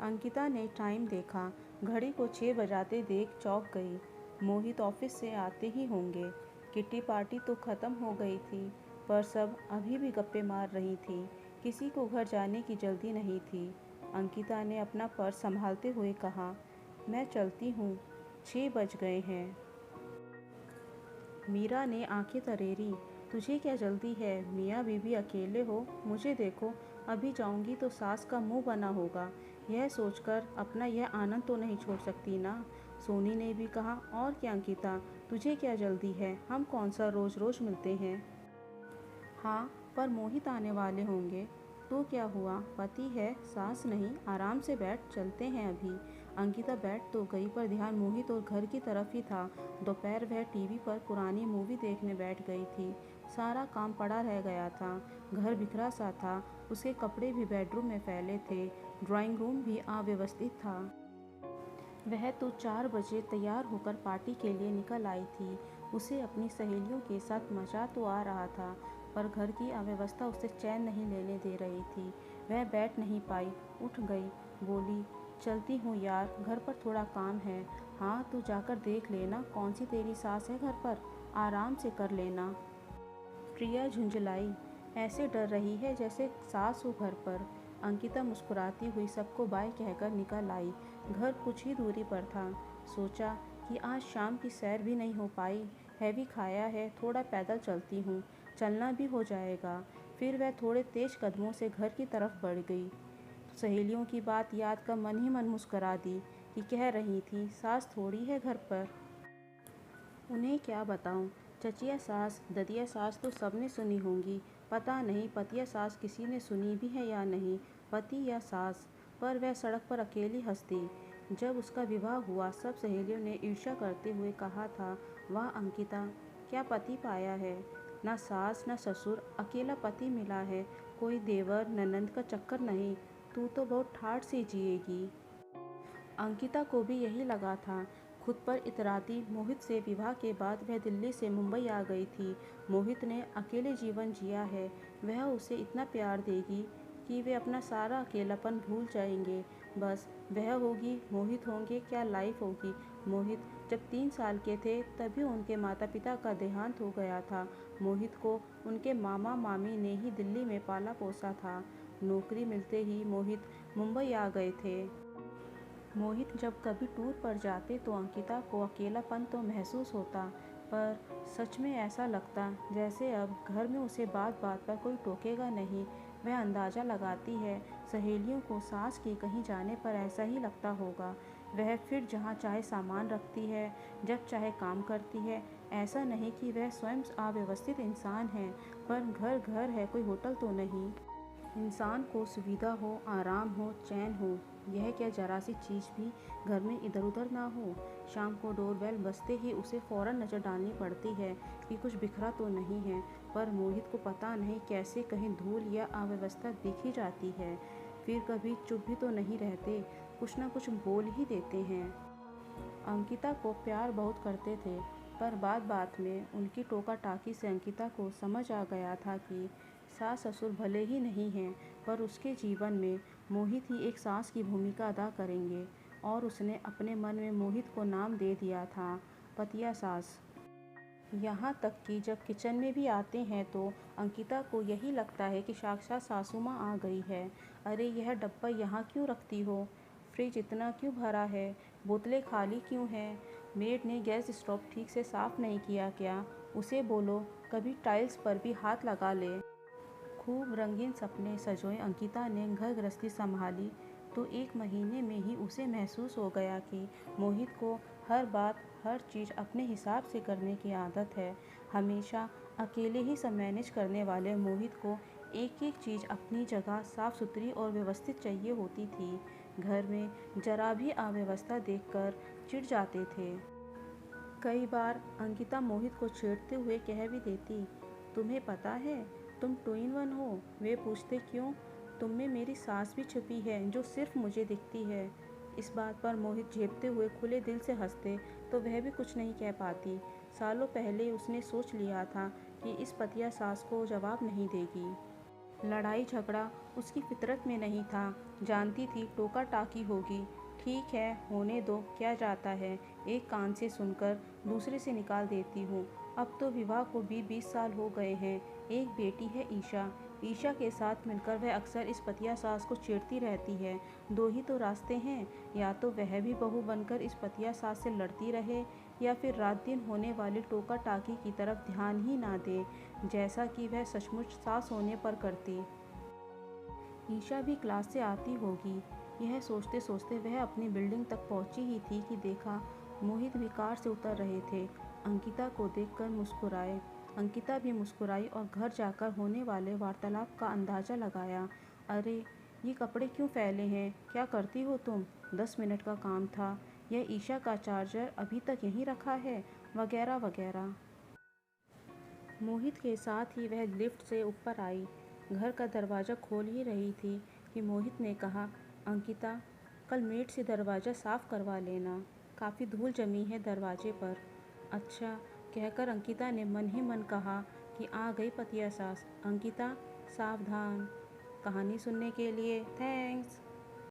अंकिता ने टाइम देखा, घड़ी को 6 बजाते देख चौंक गई। मोहित ऑफिस से आते ही होंगे। किट्टी पार्टी तो ख़त्म हो गई थी, पर सब अभी भी गप्पे मार रही थी। किसी को घर जाने की जल्दी नहीं थी। अंकिता ने अपना पर्स संभालते हुए कहा, मैं चलती हूँ, 6 बज गए हैं। मीरा ने आंखें तरेरी, तुझे क्या जल्दी है? मियाँ बीवी अकेले हो, मुझे देखो, अभी जाऊंगी तो सास का मुंह बना होगा। यह सोचकर अपना यह आनंद तो नहीं छोड़ सकती ना। सोनी ने भी कहा, और क्या अंकिता, तुझे क्या जल्दी है? हम कौन सा रोज़ रोज़ मिलते हैं। हाँ, पर मोहित आने वाले होंगे तो क्या हुआ? पति है, सास नहीं। आराम से बैठ, चलते हैं अभी। अंकिता बैठ तो गई, पर ध्यान मोहित और घर की तरफ ही था। दोपहर वह टीवी पर पुरानी मूवी देखने बैठ गई थी। सारा काम पड़ा रह गया था। घर बिखरा सा था। उसके कपड़े भी बेडरूम में फैले थे। ड्राइंग रूम भी अव्यवस्थित था। वह तो 4 बजे तैयार होकर पार्टी के लिए निकल आई थी। उसे अपनी सहेलियों के साथ मज़ा तो आ रहा था, पर घर की अव्यवस्था उसे चैन नहीं लेने दे रही थी। वह बैठ नहीं पाई, उठ गई, बोली, चलती हूँ यार, घर पर थोड़ा काम है। हाँ, तू जाकर देख लेना कौन सी तेरी सास है घर पर, आराम से कर लेना। प्रिया झुंझलाई, ऐसे डर रही है जैसे सास हो घर पर। अंकिता मुस्कुराती हुई सबको बाय कहकर निकल आई। घर कुछ ही दूरी पर था। सोचा कि आज शाम की सैर भी नहीं हो पाई, हैवी खाया है, थोड़ा पैदल चलती हूँ, चलना भी हो जाएगा। फिर वह थोड़े तेज कदमों से घर की तरफ बढ़ गई। सहेलियों की बात याद कर मन ही मन मुस्कुरा दी कि कह रही थी, सास थोड़ी है घर पर। उन्हें क्या बताऊं? चचिया सास, ददिया सास तो सबने सुनी होंगी। पता नहीं पतिया सास किसी ने सुनी भी है या नहीं, पति या सास। पर वह सड़क पर अकेली हंसती। जब उसका विवाह हुआ, सब सहेलियों ने ईर्ष्या करते हुए कहा था, वाह अंकिता, क्या पति पाया है। ना सास ना ससुर, अकेला पति मिला है। कोई देवर ननंद का चक्कर नहीं। तू तो बहुत ठाठ से जिएगी। अंकिता को भी यही लगा था। खुद पर इतराती। मोहित से विवाह के बाद वह दिल्ली से मुंबई आ गई थी। मोहित ने अकेले जीवन जिया है। वह उसे इतना प्यार देगी कि वे अपना सारा अकेलापन भूल जाएंगे। बस वह होगी, मोहित होंगे, क्या लाइफ होगी। मोहित जब 3 साल के थे तभी उनके माता पिता का देहांत हो गया था। मोहित को उनके मामा मामी ने ही दिल्ली में पाला पोसा था। नौकरी मिलते ही मोहित मुंबई आ गए थे। मोहित जब कभी टूर पर जाते तो अंकिता को अकेलापन तो महसूस होता, पर सच में ऐसा लगता जैसे अब घर में उसे बात बात पर कोई टोकेगा नहीं। वह अंदाज़ा लगाती है, सहेलियों को सास के कहीं जाने पर ऐसा ही लगता होगा। वह फिर जहाँ चाहे सामान रखती है, जब चाहे काम करती है। ऐसा नहीं कि वह स्वयं अव्यवस्थित इंसान है, पर घर घर है, कोई होटल तो नहीं। इंसान को सुविधा हो, आराम हो, चैन हो, यह क्या जरा सी चीज़ भी घर में इधर उधर ना हो। शाम को डोरबेल बजते ही उसे फ़ौरन नज़र डालनी पड़ती है कि कुछ बिखरा तो नहीं है, पर मोहित को पता नहीं कैसे कहीं धूल या अव्यवस्था दिख ही जाती है। फिर कभी चुप भी तो नहीं रहते, कुछ ना कुछ बोल ही देते हैं। अंकिता को प्यार बहुत करते थे, पर बात बात में उनकी टोका टाकी से अंकिता को समझ आ गया था कि सास ससुर भले ही नहीं हैं, पर उसके जीवन में मोहित ही एक सास की भूमिका अदा करेंगे। और उसने अपने मन में मोहित को नाम दे दिया था, पतिया सास। यहाँ तक कि जब किचन में भी आते हैं तो अंकिता को यही लगता है कि साक्षात सासू माँ आ गई है। अरे यह डब्बा यहाँ क्यों रखती हो? फ्रिज इतना क्यों भरा है? बोतलें खाली क्यों हैं? मेड ने गैस स्टोव ठीक से साफ़ नहीं किया क्या? उसे बोलो कभी टाइल्स पर भी हाथ लगा ले। खूब रंगीन सपने सजोए अंकिता ने घर गृहस्थी संभाली तो 1 महीने में ही उसे महसूस हो गया कि मोहित को हर बात हर चीज़ अपने हिसाब से करने की आदत है। हमेशा अकेले ही सब मैनेज करने वाले मोहित को एक एक चीज़ अपनी जगह साफ सुथरी और व्यवस्थित चाहिए होती थी। घर में जरा भी अव्यवस्था देखकर चिढ़ जाते थे। कई बार अंकिता मोहित को छेड़ते हुए कह भी देती, तुम्हें पता है तुम 2 in 1 हो? वे पूछते क्यों? तुम में मेरी सास भी छुपी है जो सिर्फ मुझे दिखती है। इस बात पर मोहित झेपते हुए खुले दिल से हंसते तो वह भी कुछ नहीं कह पाती। सालों पहले उसने सोच लिया था कि इस पतिया सास को जवाब नहीं देगी। लड़ाई झगड़ा उसकी फितरत में नहीं था। जानती थी टोका टाकी होगी। ठीक है, होने दो, क्या जाता है। एक कान से सुनकर दूसरे से निकाल देती हूँ। अब तो विवाह को भी 20 साल हो गए हैं। एक बेटी है ईशा। ईशा के साथ मिलकर वह अक्सर इस पतिया सास को छेड़ती रहती है। दो ही तो रास्ते हैं, या तो वह भी बहू बनकर इस पतिया सास से लड़ती रहे, या फिर रात दिन होने वाली टोका टाकी की तरफ ध्यान ही ना दे, जैसा कि वह सचमुच सास होने पर करती। ईशा भी क्लास से आती होगी। यह सोचते सोचते वह अपनी बिल्डिंग तक पहुंची ही थी कि देखा, मोहित भी कार से उतर रहे थे। अंकिता को देखकर मुस्कुराए। अंकिता भी मुस्कुराई और घर जाकर होने वाले वार्तालाप का अंदाज़ा लगाया। अरे, ये कपड़े क्यों फैले हैं, क्या करती हो तुम? 10 मिनट का काम था। यह ईशा का चार्जर अभी तक यहीं रखा है, वगैरह वगैरह। मोहित के साथ ही वह लिफ्ट से ऊपर आई। घर का दरवाज़ा खोल ही रही थी कि मोहित ने कहा, अंकिता, कल मेड से दरवाज़ा साफ़ करवा लेना, काफ़ी धूल जमी है दरवाजे पर। अच्छा, कहकर अंकिता ने मन ही मन कहा कि आ गई पतिया सास। अंकिता, सावधान। कहानी सुनने के लिए थैंक्स।